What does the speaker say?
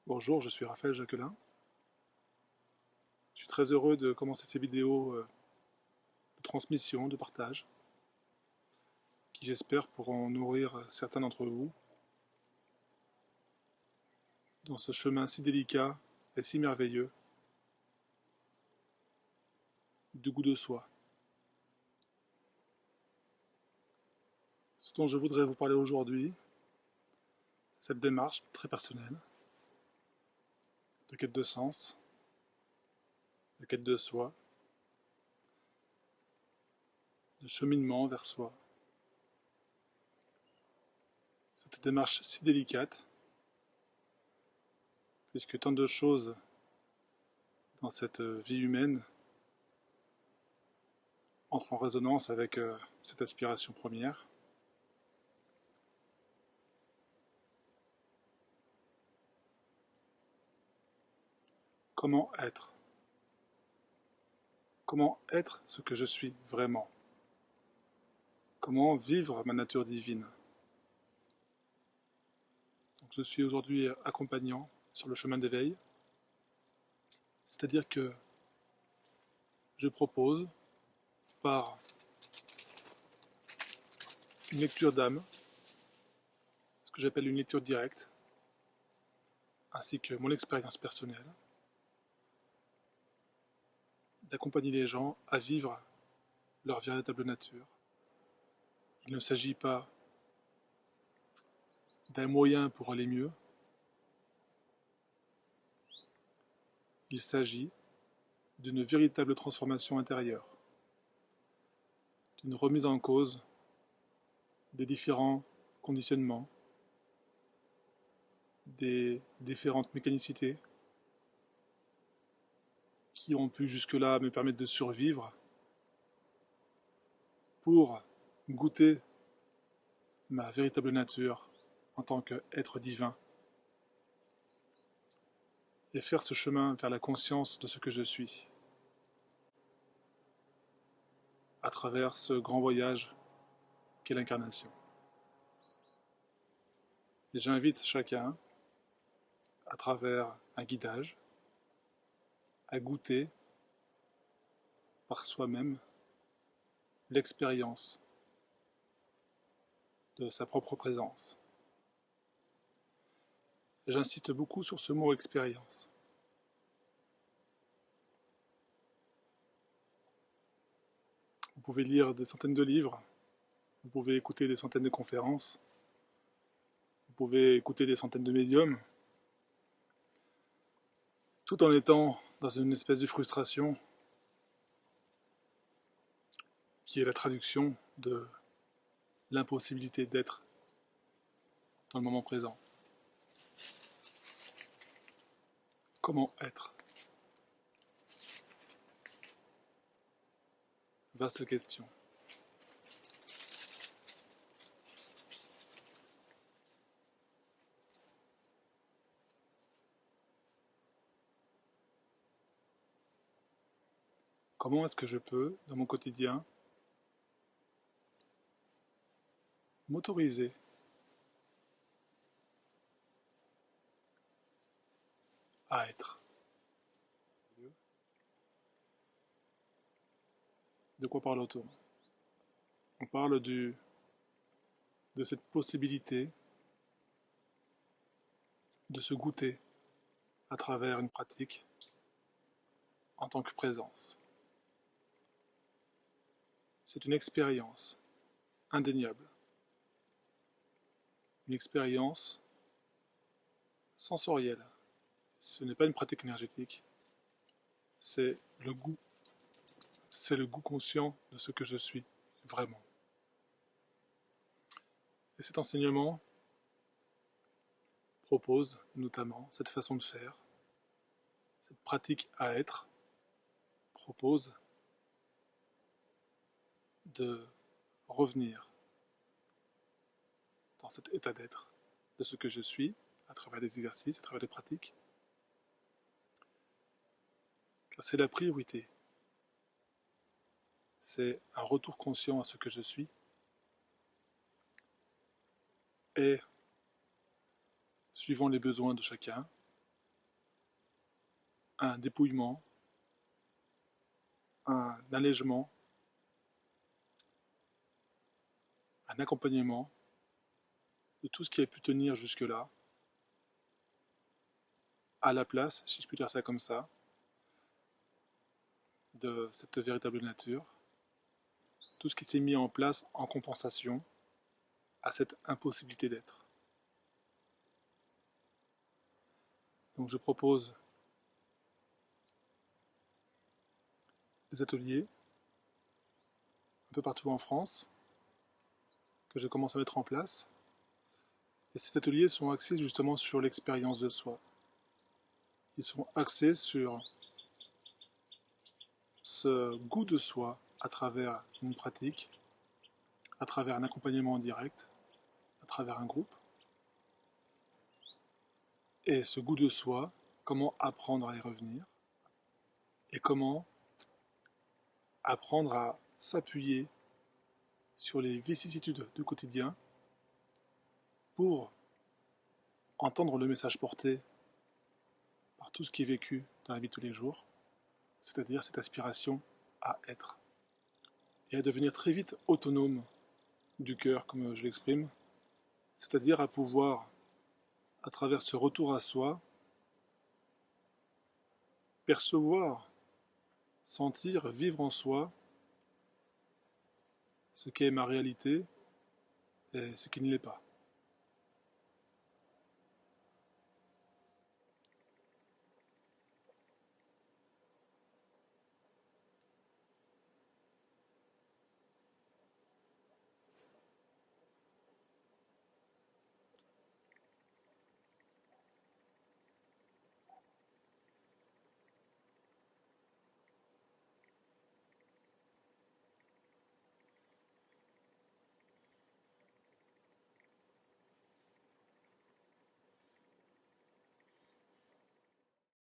Bonjour, je suis Raphaël Jacquelin. Je suis très heureux de commencer ces vidéos de transmission, de partage, qui j'espère pourront nourrir certains d'entre vous dans ce chemin si délicat et si merveilleux du goût de soi. Ce dont je voudrais vous parler aujourd'hui, cette démarche très personnelle de quête de sens, de quête de soi, de cheminement vers soi. Cette démarche si délicate, puisque tant de choses dans cette vie humaine entrent en résonance avec cette aspiration première. Comment être? Comment être ce que je suis vraiment? Comment vivre ma nature divine? Donc, je suis aujourd'hui accompagnant sur le chemin d'éveil, c'est-à-dire que je propose, par une lecture d'âme, ce que j'appelle une lecture directe, ainsi que mon expérience personnelle, d'accompagner les gens à vivre leur véritable nature. Il ne s'agit pas d'un moyen pour aller mieux, il s'agit d'une véritable transformation intérieure, d'une remise en cause des différents conditionnements, des différentes mécanicités qui ont pu jusque-là me permettre de survivre pour goûter ma véritable nature en tant qu'être divin et faire ce chemin vers la conscience de ce que je suis à travers ce grand voyage qu'est l'incarnation. Et j'invite chacun, à travers un guidage, à goûter par soi-même l'expérience de sa propre présence. Et j'insiste beaucoup sur ce mot expérience. Vous pouvez lire des centaines de livres, vous pouvez écouter des centaines de conférences, vous pouvez écouter des centaines de médiums, tout en étant dans une espèce de frustration qui est la traduction de l'impossibilité d'être dans le moment présent. Comment être? Vaste question. Comment est-ce que je peux, dans mon quotidien, m'autoriser à être? De quoi parle-t-on? On parle de cette possibilité de se goûter à travers une pratique en tant que présence. C'est une expérience indéniable, une expérience sensorielle. Ce n'est pas une pratique énergétique, c'est le goût. C'est le goût conscient de ce que je suis vraiment. Et cet enseignement propose notamment cette façon de faire, cette pratique à être propose de revenir dans cet état d'être de ce que je suis à travers des exercices, à travers des pratiques, car c'est la priorité. C'est un retour conscient à ce que je suis et, suivant les besoins de chacun, un dépouillement, un allègement, un accompagnement de tout ce qui a pu tenir jusque-là, à la place, si je puis dire ça comme ça, de cette véritable nature, tout ce qui s'est mis en place en compensation à cette impossibilité d'être. Donc je propose des ateliers un peu partout en France que je commence à mettre en place. Et ces ateliers sont axés justement sur l'expérience de soi. Ils sont axés sur ce goût de soi à travers une pratique, à travers un accompagnement en direct, à travers un groupe. Et ce goût de soi, comment apprendre à y revenir et comment apprendre à s'appuyer sur les vicissitudes du quotidien pour entendre le message porté par tout ce qui est vécu dans la vie de tous les jours, c'est-à-dire cette aspiration à être et à devenir très vite autonome du cœur, comme je l'exprime, c'est-à-dire à pouvoir, à travers ce retour à soi, percevoir, sentir, vivre en soi ce qu'est ma réalité et ce qui ne l'est pas.